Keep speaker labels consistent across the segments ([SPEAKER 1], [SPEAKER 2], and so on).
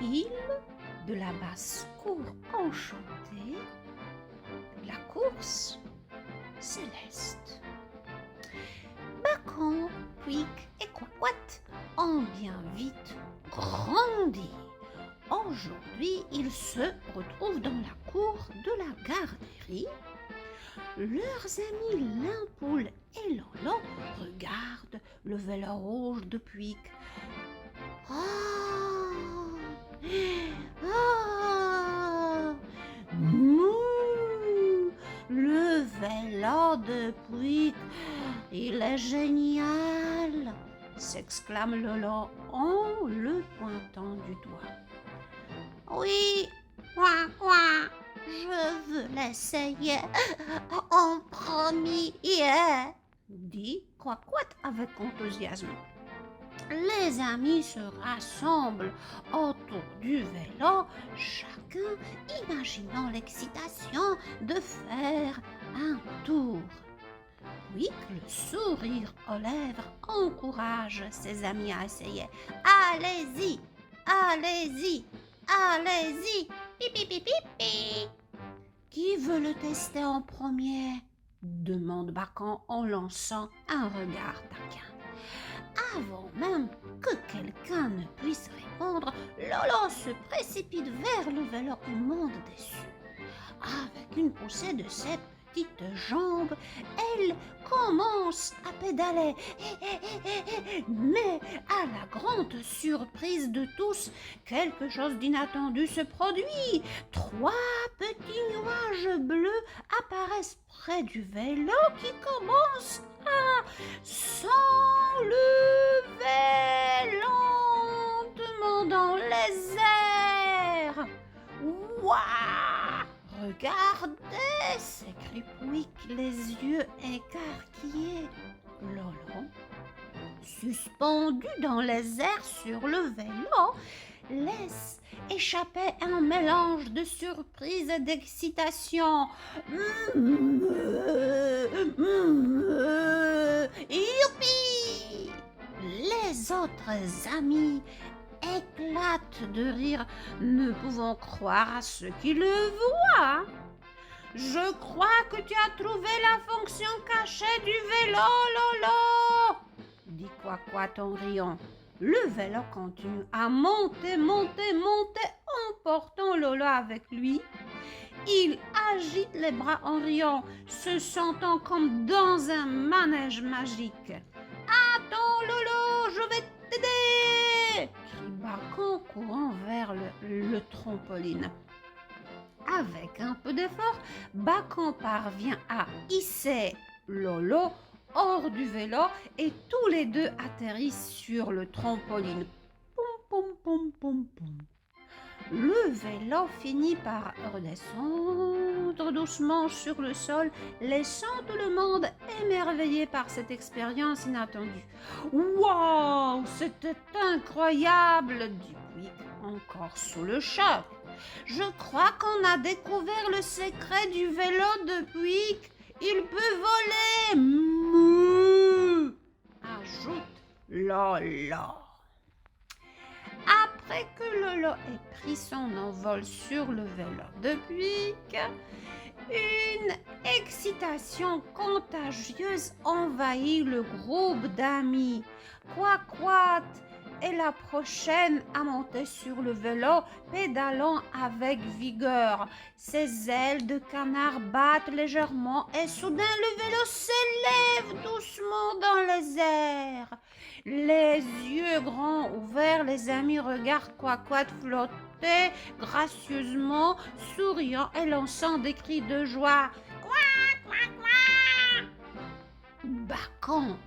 [SPEAKER 1] île de la basse-cour enchantée, la course céleste. Bacon, Pouic et Coix-Coate ont bien vite grandi. Aujourd'hui, ils se retrouvent dans la cour de la garderie. Leurs amis Limpoule et Lolo regardent le vélo rouge de Pouic. Oh, oh, le vélo de Pouic, il est génial, s'exclame Lolo en le pointant du doigt. Oui, moi, je veux l'essayer en premier, dit Coix-Coate avec enthousiasme. Les amis se rassemblent autour du vélo, chacun imaginant l'excitation de faire un tour. Pouic, le sourire aux lèvres, encourage ses amis à essayer. Allez-y, allez-y, allez-y, pipi pipi pipi. Qui veut le tester en premier? Demande Bacon en lançant un regard taquin. Avant même que quelqu'un ne puisse répondre, Lolo se précipite vers le vélo et monte dessus. Avec une poussée de ses petites jambes, elle commence à pédaler. Mais à la grande surprise de tous, quelque chose d'inattendu se produit. 3 petits nuages bleus apparaissent près du vélo qui commence à s'enlever lentement dans les airs. Waouh! Regardez, s'écrie Pouic, les yeux écarquillés. Lolo, suspendu dans les airs sur le vélo, laisse échapper un mélange de surprise et d'excitation. Youpi! Les autres amis éclatent de rire, ne pouvant croire à ce qu'ils voient. Je crois que tu as trouvé la fonction cachée du vélo, Lolo, dit Coix-Coate en riant. Le vélo continue à monter, emportant Lolo avec lui. Il agite les bras en riant, se sentant comme dans un manège magique. Attends, Lolo, je vais t'aider, crie Bacon courant vers le trampoline. Avec un peu d'effort, Bacon parvient à hisser Lolo hors du vélo et tous les deux atterrissent sur le trampoline. Poum, poum, poum, poum, poum. Le vélo finit par redescendre doucement sur le sol, laissant tout le monde émerveillé par cette expérience inattendue. Waouh, c'était incroyable, dit Pouic, encore sous le choc. Je crois qu'on a découvert le secret du vélo de Pouic. Il peut voler, mouh, ajoute Lolo. Après que Lolo ait pris son envol sur le vélo de Pouic, une excitation contagieuse envahit le groupe d'amis. Coix-Coate est la prochaine à monter sur le vélo, pédalant avec vigueur. Ses ailes de canard battent légèrement et soudain le vélo s'élève doucement dans les airs. Les yeux grands ouverts, les amis regardent Coix-Coate flotter gracieusement, souriant et lançant des cris de joie. Couac, couac, couac! Bacon,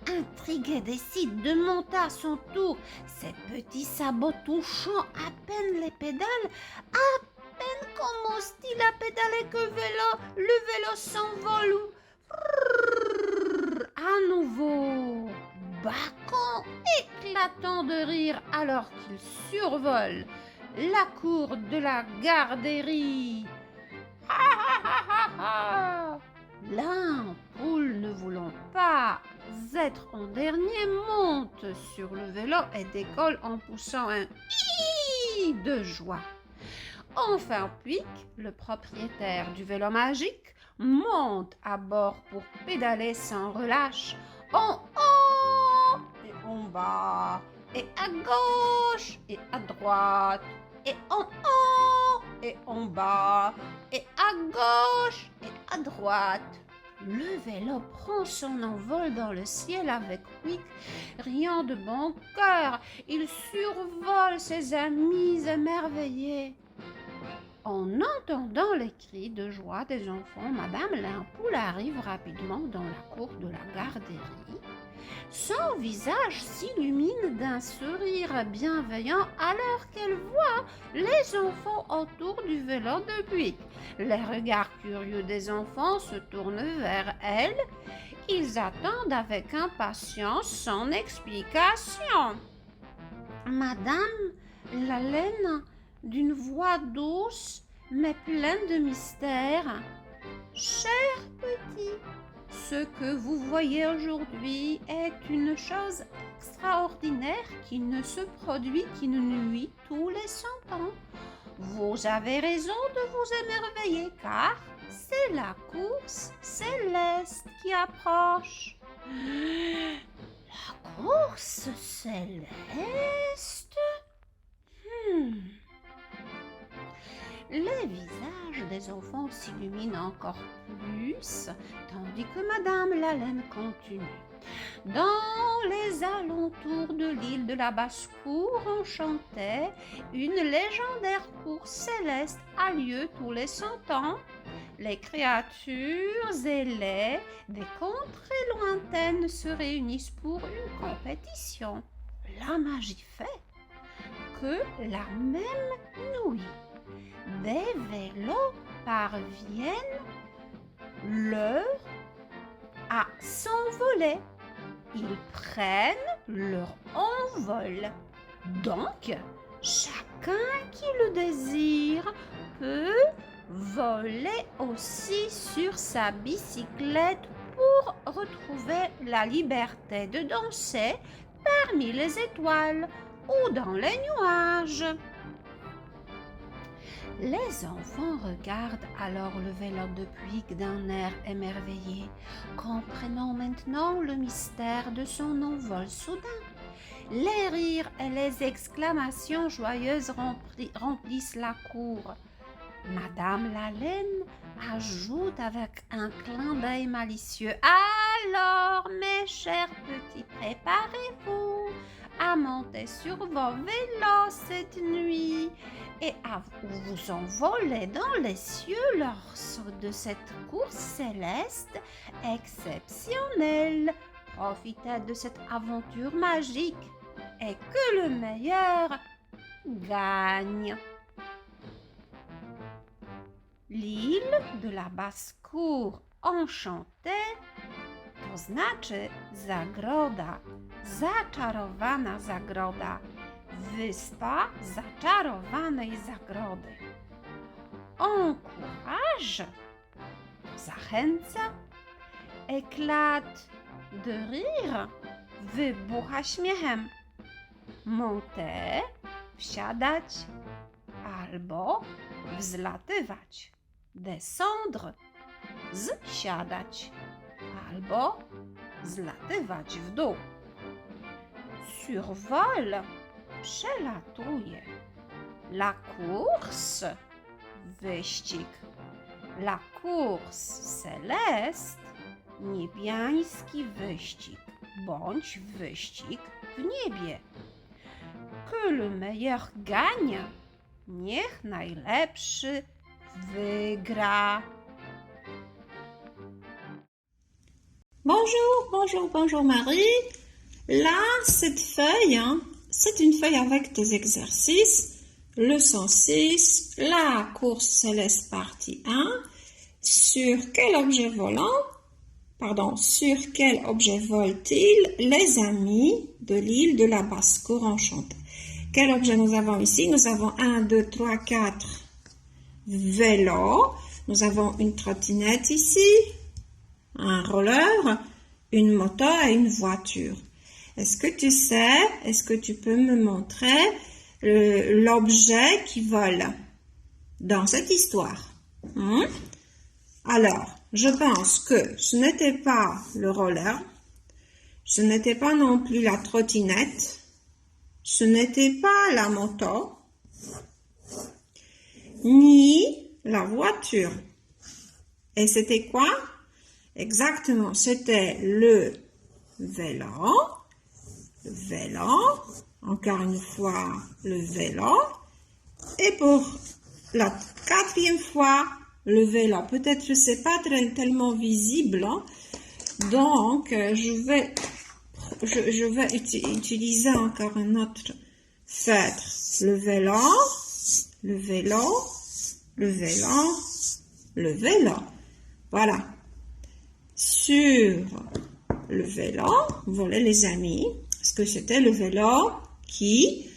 [SPEAKER 1] intrigué, décide de monter à son tour, ses petits sabots touchant à peine les pédales. À peine commence-t-il à pédaler que le vélo s'envole. À nouveau, Bacon, éclatant de rire alors qu'il survole la cour de la garderie. Limpoule, ne voulant pas être en dernier, monte sur le vélo et décolle en poussant un hi. cris de joie. Enfin, Pouic, le propriétaire du vélo magique, monte à bord pour pédaler sans relâche, en haut et en bas, et à gauche et à droite, et en haut et en bas, et à gauche et à droite. Le vélo prend son envol dans le ciel avec Pouic, riant de bon cœur. Il survole ses amis émerveillés. En entendant les cris de joie des enfants, Madame Limpoule arrive rapidement dans la cour de la garderie. Son visage s'illumine d'un sourire bienveillant alors qu'elle voit les enfants autour du vélo de Pouic. Les regards curieux des enfants se tournent vers elle. Ils attendent avec impatience son explication. Madame Lalaine, d'une voix douce mais pleine de mystère. « Cher petit, ce que vous voyez aujourd'hui est une chose extraordinaire qui ne se produit qu'une nuit tous les 100 ans. Vous avez raison de vous émerveiller car c'est la course céleste qui approche. » La course céleste? Les visages des enfants s'illuminent encore plus, tandis que Madame Lalaine continue. Dans les alentours de l'île de la Basse-Cour enchantée, une légendaire course céleste a lieu tous les 100 ans. Les créatures ailées des contrées lointaines se réunissent pour une compétition. La magie fait que la même nuit, des vélos parviennent l'heure à s'envoler. Ils prennent leur envol. Donc, chacun qui le désire peut voler aussi sur sa bicyclette pour retrouver la liberté de danser parmi les étoiles ou dans les nuages. Les enfants regardent alors le vélo de Pouic d'un air émerveillé, comprenant maintenant le mystère de son envol soudain. Les rires et les exclamations joyeuses remplissent la cour. Madame Lalaine ajoute avec un clin d'œil malicieux: « Alors, mes chers petits, préparez-vous à monter sur vos vélos cette nuit et à vous envoler dans les cieux lors de cette course céleste exceptionnelle. Profitez de cette aventure magique et que le meilleur gagne. » L'île de la Basse-Cour enchantée, to znaczy zagroda, zaczarowana zagroda, wyspa zaczarowanej zagrody. Encourage, zachęca, éclate de rire, wybucha śmiechem. Monter, wsiadać, albo wzlatywać. Descendre, zsiadać, albo zlatywać w dół. Survol, przelatuje. La course, wyścig. La course céleste, niebiański wyścig, bądź wyścig w niebie. Que le meilleur gagne, niech najlepszy wygra.
[SPEAKER 2] Bonjour Marie. Là, cette feuille, c'est une feuille avec des exercices. Leçon 6, la course céleste partie 1. Sur quel objet volent-ils les amis de l'île de la Basse-Cour enchantée? Quel objet nous avons ici? Nous avons 1, 2, 3, 4 vélos. Nous avons une trottinette ici, un roller, une moto et une voiture. Est-ce que tu peux me montrer l'objet qui vole dans cette histoire. Alors, je pense que ce n'était pas le roller, ce n'était pas non plus la trottinette, ce n'était pas la moto, ni la voiture. Et c'était quoi? Exactement, c'était le vélo, encore une fois le vélo, et pour la 4e fois le vélo. Peut-être que c'est pas tellement visible, hein? Donc je vais utiliser encore un autre feutre. Le vélo, le vélo, le vélo, le vélo. Voilà. Sur le vélo, volaient les amis, parce que c'était le vélo qui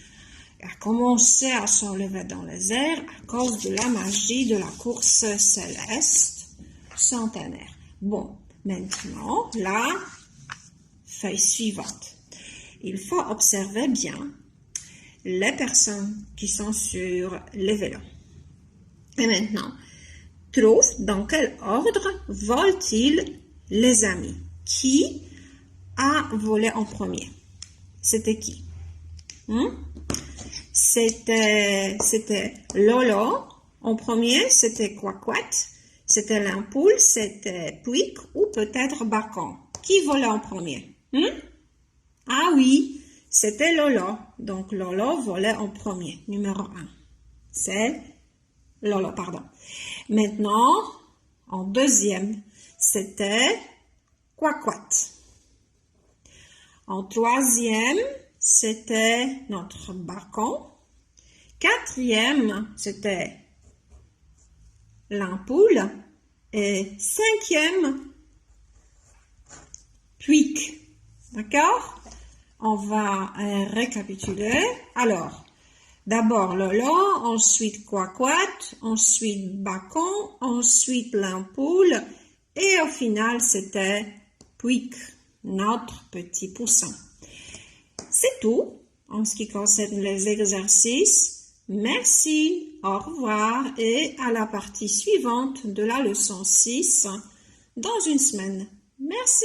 [SPEAKER 2] a commencé à s'enlever dans les airs à cause de la magie de la course céleste centenaire. Bon, maintenant, la feuille suivante. Il faut observer bien les personnes qui sont sur les vélos. Et maintenant, trouve dans quel ordre volent-ils les amis? Qui a volé en premier? C'était qui? C'était Lolo en premier, c'était Quaquat, c'était l'ampoule, c'était Pouic ou peut-être Bacon. Qui volait en premier? Ah oui, c'était Lolo. Donc Lolo volait en premier, numéro 1. C'est Lolo, pardon. Maintenant, en deuxième, c'était Quaquat. En troisième, c'était notre Bacon. 4e, c'était l'ampoule. Et 5e, Pouic. D'accord? On va récapituler. Alors, d'abord Lolo, ensuite Quaquat, ensuite Bacon, ensuite l'ampoule. Et au final, c'était Pouic, notre petit poussin. C'est tout en ce qui concerne les exercices. Merci, au revoir et à la partie suivante de la leçon 6 dans une semaine. Merci.